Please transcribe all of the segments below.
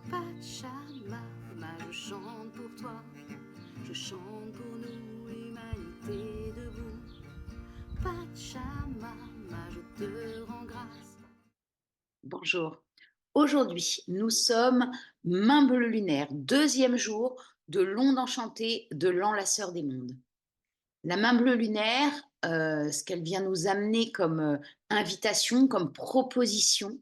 Pachamama, je chante pour toi, je chante pour nous, l'humanité debout. Pachamama, je te rends grâce. Bonjour. Aujourd'hui, nous sommes Main bleue lunaire, deuxième jour de l'onde enchantée de l'enlaceur des mondes. La main bleue lunaire, ce qu'elle vient nous amener comme invitation, comme proposition,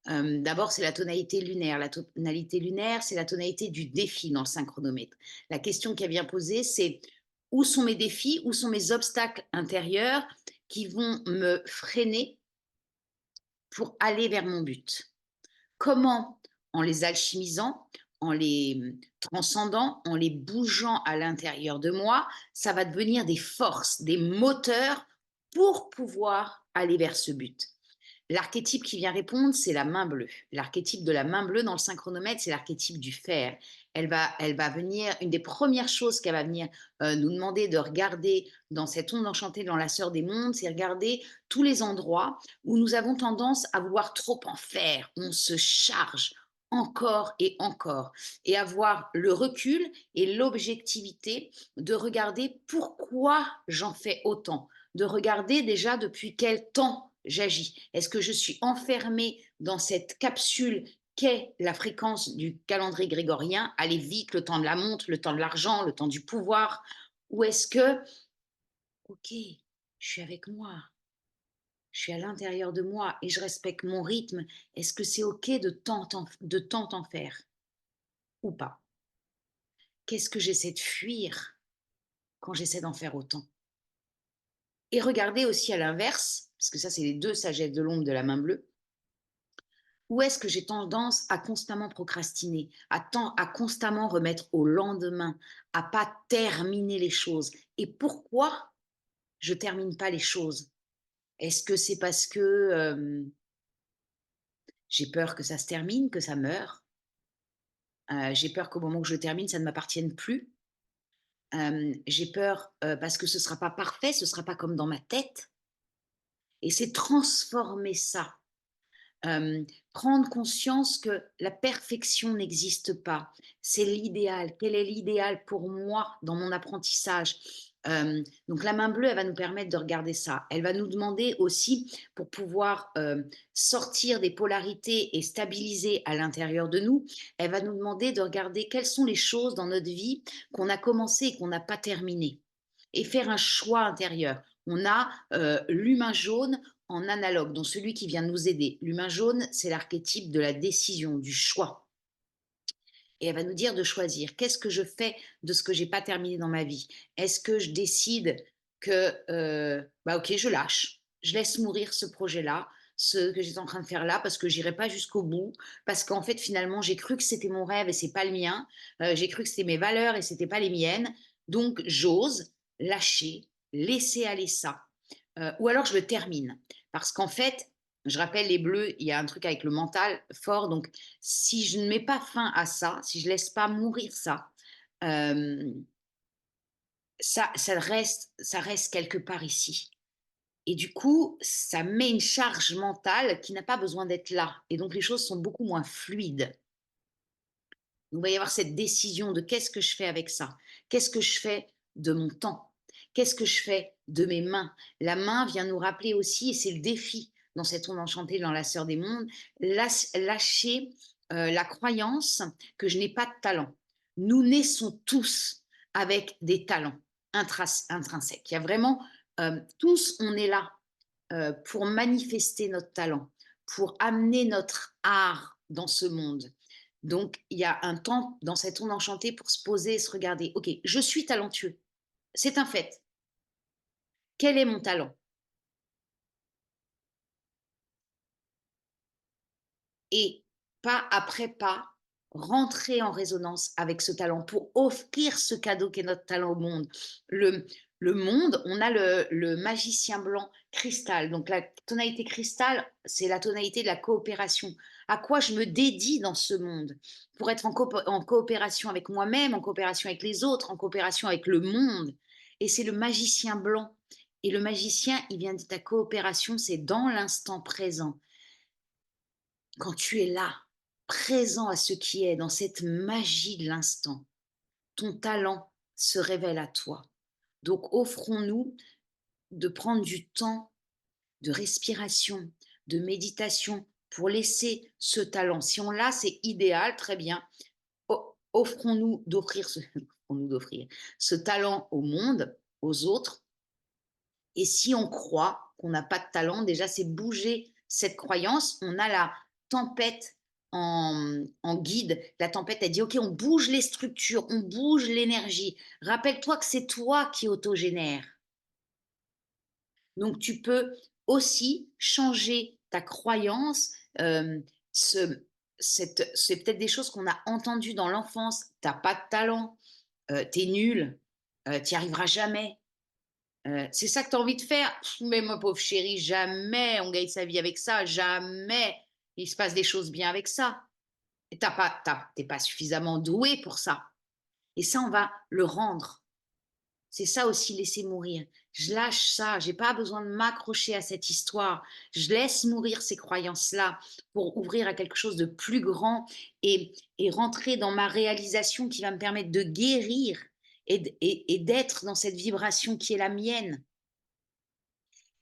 d'abord, c'est la tonalité lunaire. La tonalité lunaire, c'est la tonalité du défi dans le synchronomètre. La question qu'elle vient poser, c'est où sont mes défis, où sont mes obstacles intérieurs qui vont me freiner pour aller vers mon but. Comment, en les alchimisant, en les transcendant, en les bougeant à l'intérieur de moi, ça va devenir des forces, des moteurs pour pouvoir aller vers ce but. L'archétype qui vient répondre, c'est la main bleue. L'archétype de la main bleue dans le synchronomètre, c'est l'archétype du fer. Elle va venir, une des premières choses qu'elle va venir nous demander de regarder dans cette onde enchantée dans la sœur des mondes, c'est regarder tous les endroits où nous avons tendance à vouloir trop en faire. On se charge encore et avoir le recul et l'objectivité de regarder pourquoi j'en fais autant, de regarder déjà depuis quel temps j'agis. Est-ce que je suis enfermée dans cette capsule qu'est la fréquence du calendrier grégorien, aller vite, le temps de la montre, le temps de l'argent, le temps du pouvoir, ou est-ce que, ok, je suis avec moi, je suis à l'intérieur de moi et je respecte mon rythme, est-ce que c'est ok de tant en faire ou pas? Qu'est-ce que j'essaie de fuir quand j'essaie d'en faire autant? Et regardez aussi à l'inverse, parce que ça, c'est les deux sagesses de l'ombre de la main bleue. Où est-ce que j'ai tendance à constamment procrastiner, à constamment remettre au lendemain, à pas terminer les choses? Et pourquoi je termine pas les choses? Est-ce que c'est parce que j'ai peur que ça se termine, que ça meure? J'ai peur qu'au moment où je termine, ça ne m'appartienne plus? J'ai peur parce que ce sera pas parfait, ce sera pas comme dans ma tête? Et c'est transformer ça. Prendre conscience que la perfection n'existe pas. C'est l'idéal. Quel est l'idéal pour moi dans mon apprentissage? Donc la main bleue, elle va nous permettre de regarder ça. Elle va nous demander aussi, pour pouvoir sortir des polarités et stabiliser à l'intérieur de nous, elle va nous demander de regarder quelles sont les choses dans notre vie qu'on a commencé et qu'on n'a pas terminé. Et faire un choix intérieur. On a l'humain jaune en analogue, donc celui qui vient nous aider. L'humain jaune, c'est l'archétype de la décision, du choix. Et elle va nous dire de choisir. Qu'est-ce que je fais de ce que j'ai pas terminé dans ma vie? Est-ce que je décide que, bah ok, je lâche, je laisse mourir ce projet-là, ce que j'étais en train de faire là, parce que j'irai pas jusqu'au bout, parce qu'en fait finalement j'ai cru que c'était mon rêve et c'est pas le mien, j'ai cru que c'était mes valeurs et c'était pas les miennes, donc j'ose lâcher, laisser aller ça. Ou alors je le termine. Parce qu'en fait, je rappelle les bleus, il y a un truc avec le mental fort. Donc, si je ne mets pas fin à ça, si je laisse pas mourir ça, euh, ça reste quelque part ici. Et du coup, ça met une charge mentale qui n'a pas besoin d'être là. Et donc, les choses sont beaucoup moins fluides. Donc, il va y avoir cette décision de qu'est-ce que je fais avec ça? Qu'est-ce que je fais de mon temps? Qu'est-ce que je fais de mes mains? La main vient nous rappeler aussi, et c'est le défi dans cette onde enchantée, dans la sœur des mondes, lâcher la croyance que je n'ai pas de talent. Nous naissons tous avec des talents intrinsèques. Il y a vraiment, tous, on est là pour manifester notre talent, pour amener notre art dans ce monde. Donc, il y a un temps dans cette onde enchantée pour se poser et se regarder. Ok, je suis talentueux. C'est un fait. Quel est mon talent? Et pas après pas, rentrer en résonance avec ce talent pour offrir ce cadeau qu'est notre talent au monde. Le, le monde, on a le magicien blanc cristal. Donc la tonalité cristal, c'est la tonalité de la coopération. À quoi je me dédie dans ce monde pour être en coopération avec moi-même, en coopération avec les autres, en coopération avec le monde. Et c'est le magicien blanc. Et le magicien, il vient de ta coopération, c'est dans l'instant présent quand tu es là, présent à ce qui est, dans cette magie de l'instant. Ton talent se révèle à toi. Donc offrons-nous de prendre du temps de respiration, de méditation pour laisser ce talent. Si on l'a, c'est idéal, très bien. Offrons-nous d'offrir offrons-nous d'offrir ce talent au monde, aux autres. Et si on croit qu'on n'a pas de talent, déjà, c'est bouger cette croyance. On a la tempête en guide. La tempête, elle dit, OK, on bouge les structures, on bouge l'énergie. Rappelle-toi que c'est toi qui autogénère. Donc, tu peux aussi changer ta croyance. Ce, c'est peut-être des choses qu'on a entendues dans l'enfance. Tu n'as pas de talent, tu es nul, tu n'y arriveras jamais. C'est ça que tu as envie de faire? Pff, mais ma pauvre chérie, jamais on gagne sa vie avec ça, jamais il se passe des choses bien avec ça. Tu n'es pas suffisamment doué pour ça. Et ça, on va le rendre. C'est ça aussi, laisser mourir. Je lâche ça, j'ai pas besoin de m'accrocher à cette histoire. Je laisse mourir ces croyances-là pour ouvrir à quelque chose de plus grand et rentrer dans ma réalisation qui va me permettre de guérir et d'être dans cette vibration qui est la mienne.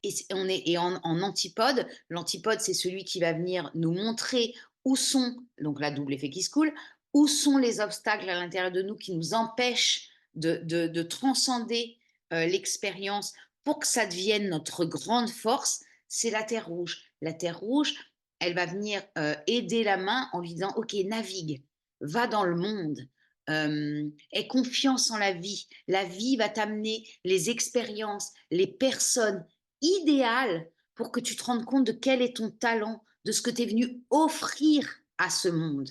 Et en antipode, l'antipode, c'est celui qui va venir nous montrer où sont, donc la double effet qui se coule, où sont les obstacles à l'intérieur de nous qui nous empêchent de transcender l'expérience pour que ça devienne notre grande force, c'est la terre rouge. La terre rouge, elle va venir aider la main en lui disant, OK, navigue, va dans le monde, aie confiance en la vie. La vie va t'amener les expériences, les personnes idéal pour que tu te rendes compte de quel est ton talent, de ce que tu es venu offrir à ce monde.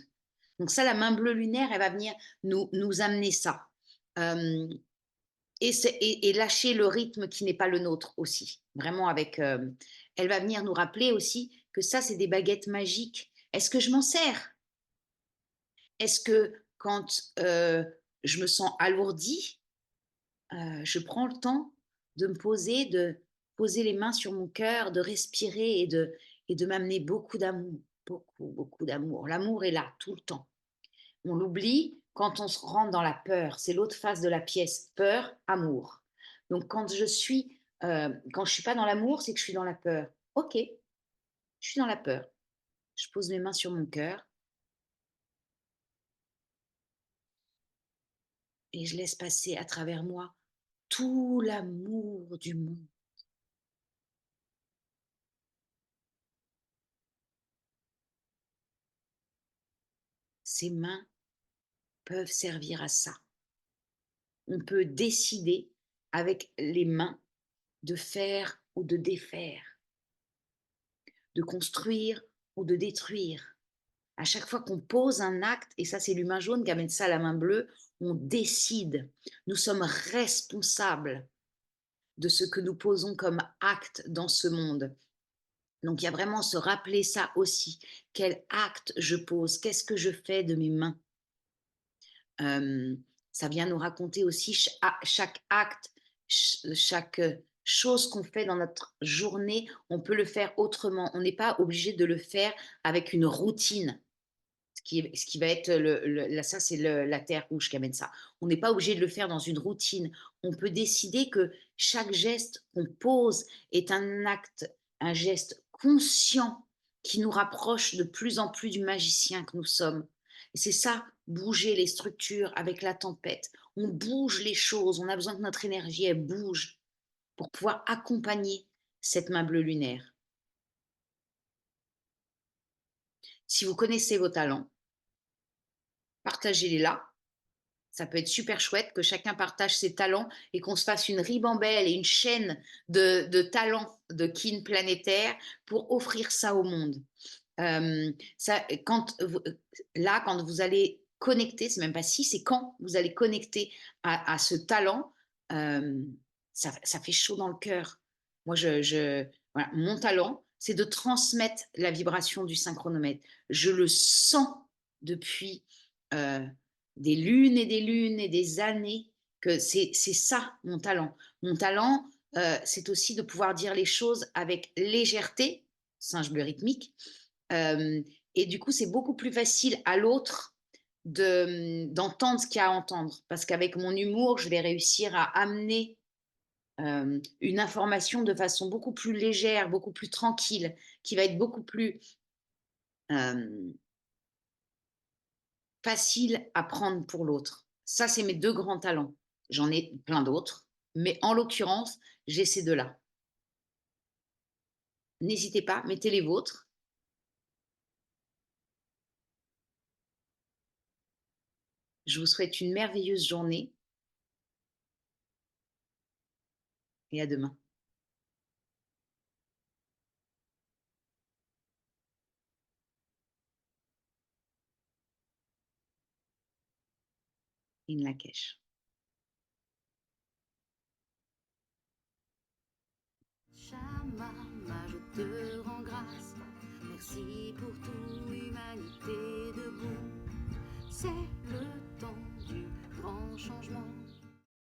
Donc ça, la main bleue lunaire, elle va venir nous amener ça. Euh, et lâcher le rythme qui n'est pas le nôtre aussi. Vraiment avec... elle va venir nous rappeler aussi que ça, c'est des baguettes magiques. Est-ce que je m'en sers? Est-ce que quand je me sens alourdie, je prends le temps de me poser, de poser les mains sur mon cœur, de respirer et de m'amener beaucoup d'amour, beaucoup, beaucoup d'amour. L'amour est là tout le temps. On l'oublie quand on se rentre dans la peur. C'est l'autre face de la pièce, peur, amour. Donc quand je suis pas dans l'amour, c'est que je suis dans la peur. Ok, je suis dans la peur. Je pose mes mains sur mon cœur et je laisse passer à travers moi tout l'amour du monde. Ces mains peuvent servir à ça. On peut décider avec les mains de faire ou de défaire, de construire ou de détruire. À chaque fois qu'on pose un acte, et ça c'est l'humain jaune qui amène ça à la main bleue, on décide. Nous sommes responsables de ce que nous posons comme acte dans ce monde. Donc il y a vraiment se rappeler ça aussi. Quel acte je pose? Qu'est-ce que je fais de mes mains? Ça vient nous raconter aussi chaque acte, chaque chose qu'on fait dans notre journée, on peut le faire autrement. On n'est pas obligé de le faire avec une routine. Ce qui va être là, ça, c'est la terre rouge qui amène ça. On n'est pas obligé de le faire dans une routine. On peut décider que chaque geste qu'on pose est un acte, un geste conscient qui nous rapproche de plus en plus du magicien que nous sommes. Et c'est ça, bouger les structures avec la tempête. On bouge les choses, on a besoin que notre énergie, elle bouge pour pouvoir accompagner cette main bleue lunaire. Si vous connaissez vos talents, partagez-les là. Ça peut être super chouette que chacun partage ses talents et qu'on se fasse une ribambelle et une chaîne de talents de kin planétaire pour offrir ça au monde. Ça, quand vous allez connecter, c'est même pas si, c'est quand vous allez connecter à ce talent, euh, ça fait chaud dans le cœur. Moi, voilà, mon talent, c'est de transmettre la vibration du synchronomètre. Je le sens depuis euh, des lunes et des lunes et des années que c'est ça mon talent. Mon talent, c'est aussi de pouvoir dire les choses avec légèreté, singe bleu rythmique, euh, et du coup, c'est beaucoup plus facile à l'autre d'entendre ce qu'il y a à entendre. Parce qu'avec mon humour, je vais réussir à amener, une information de façon beaucoup plus légère, beaucoup plus tranquille, qui va être beaucoup plus, hem, facile à prendre pour l'autre. Ça, c'est mes 2 grands talents. J'en ai plein d'autres, mais en l'occurrence, j'ai ces 2 là. N'hésitez pas, mettez les vôtres. Je vous souhaite une merveilleuse journée et à demain. In Lak'ech. Shamama, je te rends grâce. Merci pour tout, humanité debout. C'est le temps du grand changement.